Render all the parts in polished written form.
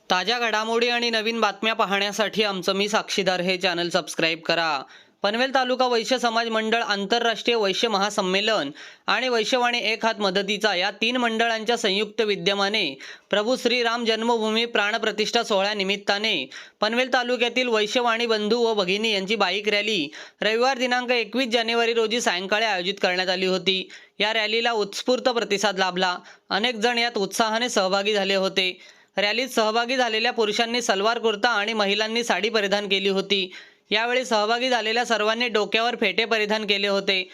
ताज्या घडामोडी आणि नवीन बातम्या पाहण्यासाठी आमचं मी साक्षीदार हे चॅनल सबस्क्राईब करा। पनवेल तालुका वैश्य समाज मंडळ, आंतरराष्ट्रीय वैश्य महासंमेलन आणि वैश्यवाणी एक हात मदतीचा या तीन मंडळांच्या संयुक्त विद्यमाने प्रभू श्रीराम जन्मभूमी प्राणप्रतिष्ठा सोहळ्यानिमित्ताने पनवेल तालुक्यातील वैश्यवाणी बंधू व भगिनी यांची बाईक रॅली रविवार दिनांक 21 जानेवारी रोजी सायंकाळी आयोजित करण्यात आली होती। या रॅलीला उत्स्फूर्त प्रतिसाद लाभला। अनेक जण यात उत्साहाने सहभागी झाले होते। रॅलीत सहभागी झालेल्या पुरुषांनी सलवार कुर्ता आणि महिलांनी साडी परिधान केली होती। यावेळी सहभागी झालेल्या सर्वांनी डोक्यावर फेटे परिधान केले होते।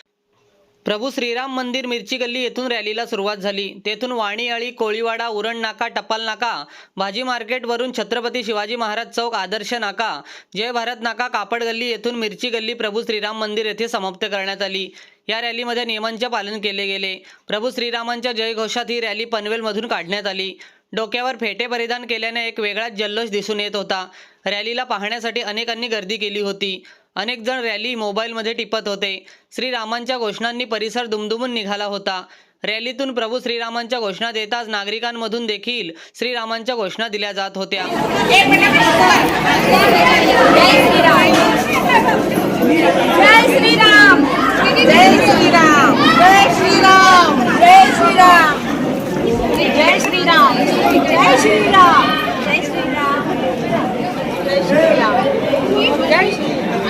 प्रभू श्रीराम मंदिर मिरची गल्ली येथून रॅलीला सुरुवात झाली। तेथून वाणीआळी, कोळीवाडा, उरण नाका, टपाल नाका, भाजी मार्केट वरून छत्रपती शिवाजी महाराज चौक, आदर्श नाका, जय भारत नाका, कापड गल्ली येथून मिरची गल्ली प्रभू श्रीराम मंदिर येथे समाप्त करण्यात आली। या रॅलीमध्ये नियमांचे पालन केले गेले। प्रभू श्रीरामांच्या जयघोषात ही रॅली पनवेलमधून काढण्यात आली। डोक्यावर फेटे परिधान केल्याने एक वेगळाच जल्लोष दिसून येत होता। रॅलीला पाहण्यासाठी अनेकांनी गर्दी केली होती। अनेक जण रॅली मोबाईलमध्ये टिपत होते। श्रीरामांच्या घोषणांनी परिसर दुमदुमून निघाला होता। रॅलीतून प्रभू श्रीरामांच्या घोषणा देताच नागरिकांमधून देखील श्रीरामांच्या घोषणा दिल्या जात होत्या। जय श्रीराम, जय श्रीराम, जय श्रीराम, जय श्रीराम, जय श्रीराम,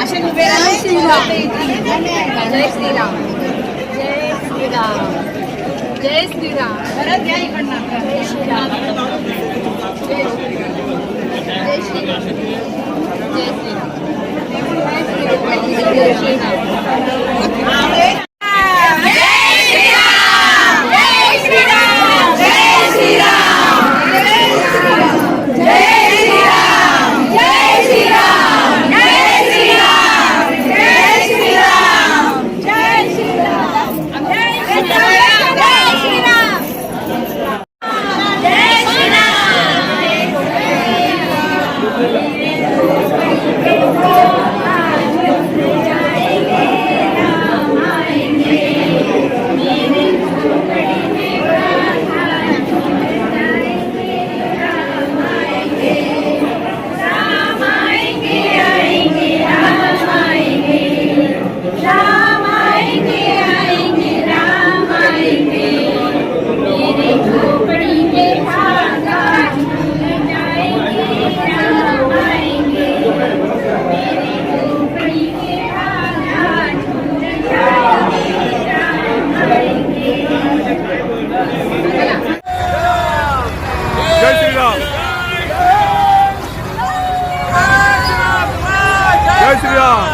अशा निवेदन जय श्रीराम, जय श्रीराम, जय श्रीराम, जय श्रीराम, परत या इकडनं जय श्रीराम, जय श्रीराम, जय श्रीराम, जय श्रीराम, जय श्रीराम। जय श्रीराम।